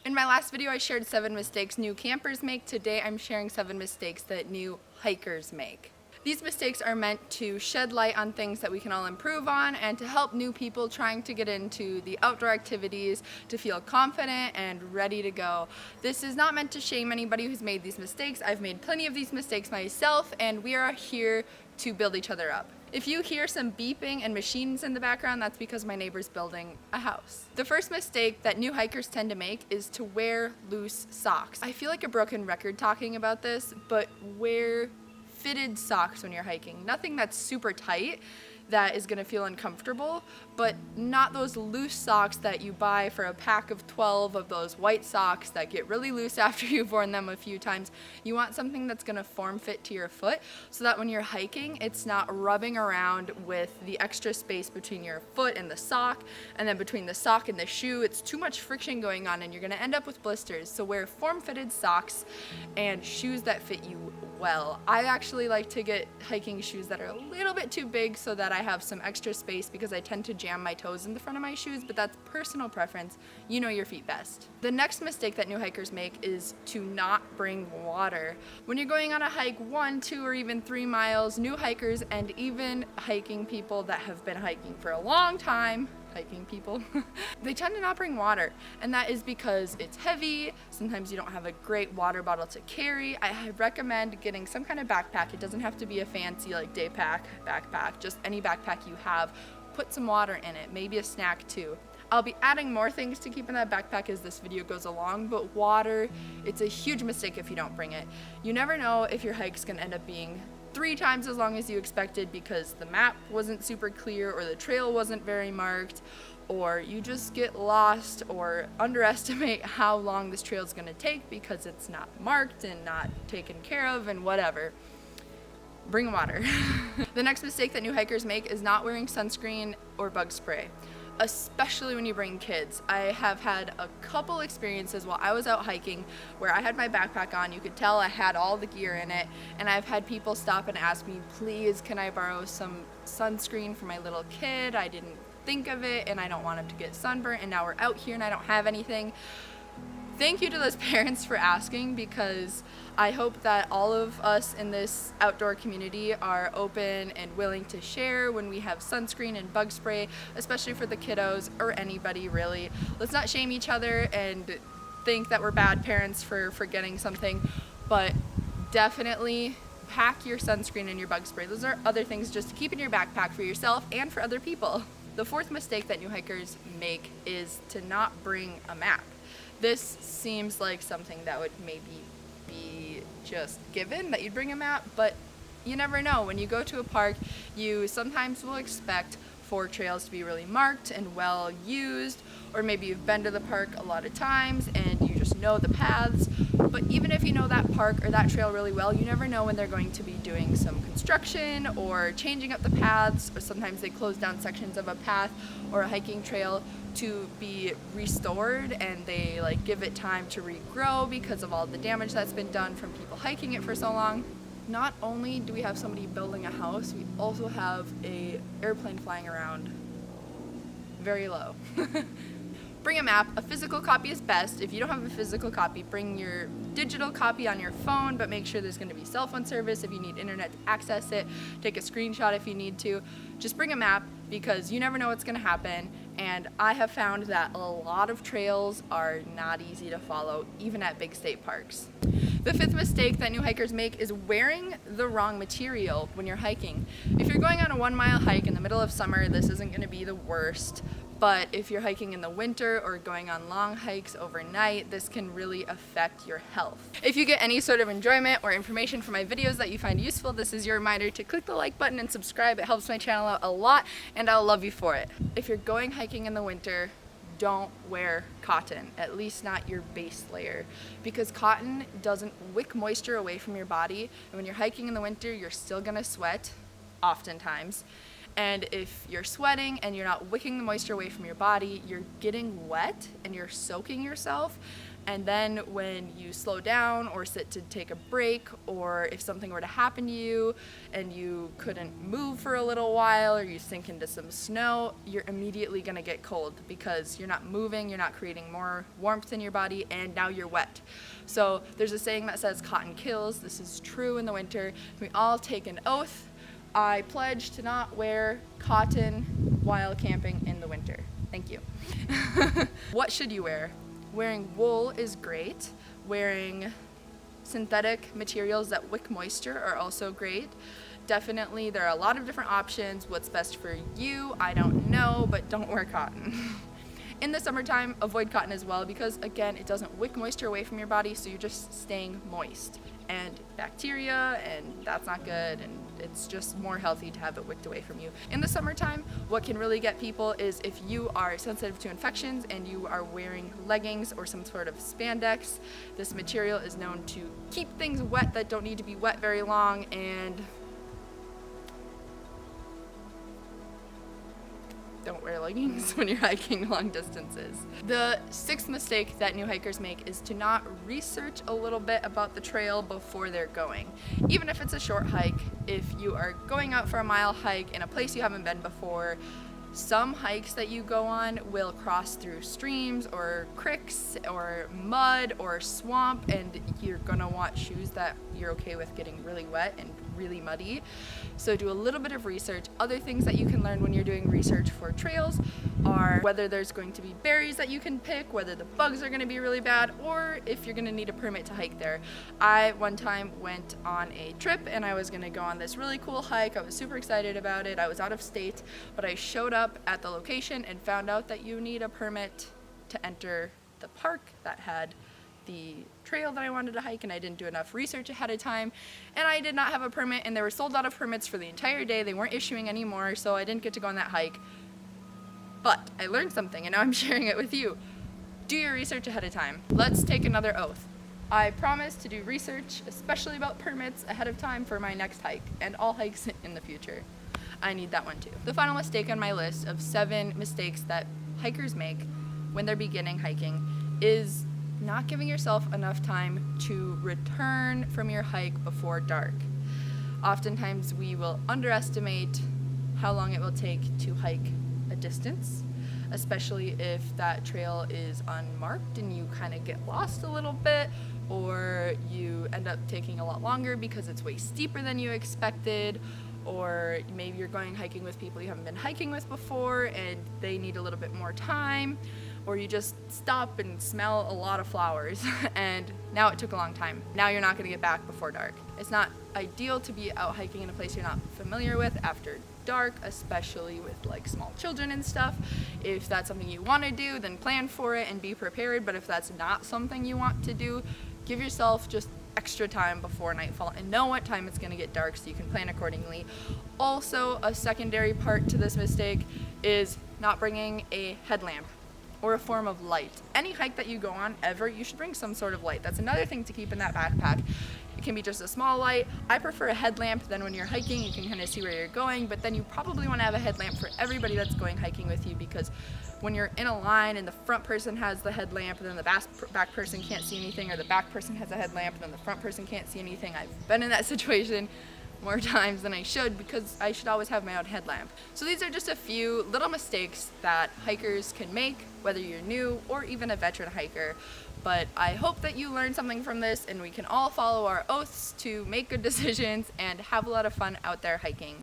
In my last video, I shared 7 mistakes new campers make. Today, I'm sharing 7 mistakes that new hikers make. These mistakes are meant to shed light on things that we can all improve on and to help new people trying to get into the outdoor activities to feel confident and ready to go. This is not meant to shame anybody who's made these mistakes. I've made plenty of these mistakes myself, and we are here to build each other up. If you hear some beeping and machines in the background, that's because my neighbor's building a house. The first mistake that new hikers tend to make is to wear loose socks. I feel like a broken record talking about this, but wear fitted socks when you're hiking. Nothing that's super tight that is going to feel uncomfortable, but not those loose socks that you buy for a pack of 12 of those white socks that get really loose after you've worn them a few times. You want something that's going to form fit to your foot so that when you're hiking, it's not rubbing around with the extra space between your foot and the sock, and then between the sock and the shoe. It's too much friction going on and you're going to end up with blisters. So wear form-fitted socks and shoes that fit you well. I actually like to get hiking shoes that are a little bit too big so that I have some extra space because I tend to jam my toes in the front of my shoes, but that's personal preference. You know your feet best. The next mistake that new hikers make is to not bring water. When you're going on a hike 1, 2, or even 3 miles, new hikers and even hiking people that have been hiking for a long time, they tend to not bring water, and that is because it's heavy. Sometimes you don't have a great water bottle to carry. I recommend getting some kind of backpack. It doesn't have to be a fancy like day pack backpack, just any backpack you have. Put some water in it, maybe a snack too. I'll be adding more things to keep in that backpack as this video goes along, but water, it's a huge mistake if you don't bring it. You never know if your hike's gonna end up being 3 times as long as you expected because the map wasn't super clear or the trail wasn't very marked, or you just get lost or underestimate how long this trail is going to take because it's not marked and not taken care of and whatever. Bring water. The next mistake that new hikers make is not wearing sunscreen or bug spray, especially when you bring kids. I have had a couple experiences while I was out hiking where I had my backpack on. You could tell I had all the gear in it, and I've had people stop and ask me, please, can I borrow some sunscreen for my little kid? I didn't think of it, and I don't want him to get sunburnt, and now we're out here and I don't have anything. Thank you to those parents for asking, because I hope that all of us in this outdoor community are open and willing to share when we have sunscreen and bug spray, especially for the kiddos or anybody really. Let's not shame each other and think that we're bad parents for forgetting something, but definitely pack your sunscreen and your bug spray. Those are other things just to keep in your backpack for yourself and for other people. The fourth mistake that new hikers make is to not bring a map. This seems like something that would maybe be just given, that you'd bring a map, but you never know. When you go to a park, you sometimes will expect for trails to be really marked and well used, or maybe you've been to the park a lot of times and you just know the paths. But even if you know that park or that trail really well, you never know when they're going to be doing some construction or changing up the paths, or sometimes they close down sections of a path or a hiking trail to be restored, and they give it time to regrow because of all the damage that's been done from people hiking it for so long. Not only do we have somebody building a house, we also have an airplane flying around very low. Bring a map. A physical copy is best. If you don't have a physical copy, bring your digital copy on your phone, but make sure there's going to be cell phone service if you need internet to access it. Take a screenshot if you need to. Just bring a map, because you never know what's going to happen, and I have found that a lot of trails are not easy to follow, even at big state parks. The fifth mistake that new hikers make is wearing the wrong material when you're hiking. If you're going on a 1-mile hike in the middle of summer, this isn't going to be the worst. But if you're hiking in the winter or going on long hikes overnight, this can really affect your health. If you get any sort of enjoyment or information from my videos that you find useful, this is your reminder to click the like button and subscribe. It helps my channel out a lot, and I'll love you for it. If you're going hiking in the winter, don't wear cotton, at least not your base layer, because cotton doesn't wick moisture away from your body, and when you're hiking in the winter, you're still gonna sweat, oftentimes, And if you're sweating and you're not wicking the moisture away from your body, you're getting wet and you're soaking yourself. And then when you slow down or sit to take a break, or if something were to happen to you and you couldn't move for a little while, or you sink into some snow, you're immediately gonna get cold because you're not moving, you're not creating more warmth in your body, and now you're wet. So there's a saying that says cotton kills. This is true in the winter. We all take an oath. I pledge to not wear cotton while camping in the winter. Thank you. What should you wear? Wearing wool is great. Wearing synthetic materials that wick moisture are also great. Definitely, there are a lot of different options. What's best for you, I don't know, but don't wear cotton. In the summertime, avoid cotton as well because, again, it doesn't wick moisture away from your body, so you're just staying moist. And bacteria, and that's not good, and it's just more healthy to have it wicked away from you. In the summertime, what can really get people is if you are sensitive to infections and you are wearing leggings or some sort of spandex. This material is known to keep things wet that don't need to be wet very long, and don't wear leggings when you're hiking long distances. The sixth mistake that new hikers make is to not research a little bit about the trail before they're going. Even if it's a short hike, if you are going out for a mile hike in a place you haven't been before, some hikes that you go on will cross through streams or creeks or mud or swamp, and you're gonna want shoes that you're okay with getting really wet and really muddy. So do a little bit of research. Other things that you can learn when you're doing research for trails are whether there's going to be berries that you can pick, whether the bugs are gonna be really bad, or if you're gonna need a permit to hike there. I one time went on a trip and I was gonna go on this really cool hike. I was super excited about it. I was out of state, but I showed up at the location and found out that you need a permit to enter the park that had the trail that I wanted to hike, and I didn't do enough research ahead of time, and I did not have a permit, and they were sold out of permits for the entire day. They weren't issuing any more, so I didn't get to go on that hike. But I learned something, and now I'm sharing it with you. Do your research ahead of time. Let's take another oath. I promise to do research, especially about permits, ahead of time for my next hike, and all hikes in the future. I need that one too. The final mistake on my list of 7 mistakes that hikers make when they're beginning hiking is not giving yourself enough time to return from your hike before dark. Oftentimes we will underestimate how long it will take to hike a distance, especially if that trail is unmarked and you kind of get lost a little bit, or you end up taking a lot longer because it's way steeper than you expected, or maybe you're going hiking with people you haven't been hiking with before and they need a little bit more time, or you just stop and smell a lot of flowers and now it took a long time. Now you're not gonna get back before dark. It's not ideal to be out hiking in a place you're not familiar with after dark, especially with like small children and stuff. If that's something you wanna do, then plan for it and be prepared, but if that's not something you want to do, give yourself just extra time before nightfall and know what time it's gonna get dark so you can plan accordingly. Also, a secondary part to this mistake is not bringing a headlamp or a form of light. Any hike that you go on ever, you should bring some sort of light. That's another thing to keep in that backpack. It can be just a small light. I prefer a headlamp. Then when you're hiking, you can kind of see where you're going, but then you probably want to have a headlamp for everybody that's going hiking with you, because when you're in a line and the front person has the headlamp and then the back person can't see anything, or the back person has a headlamp and then the front person can't see anything. I've been in that situation more times than I should, because I should always have my own headlamp. So these are just a few little mistakes that hikers can make, whether you're new or even a veteran hiker. But I hope that you learned something from this and we can all follow our oaths to make good decisions and have a lot of fun out there hiking.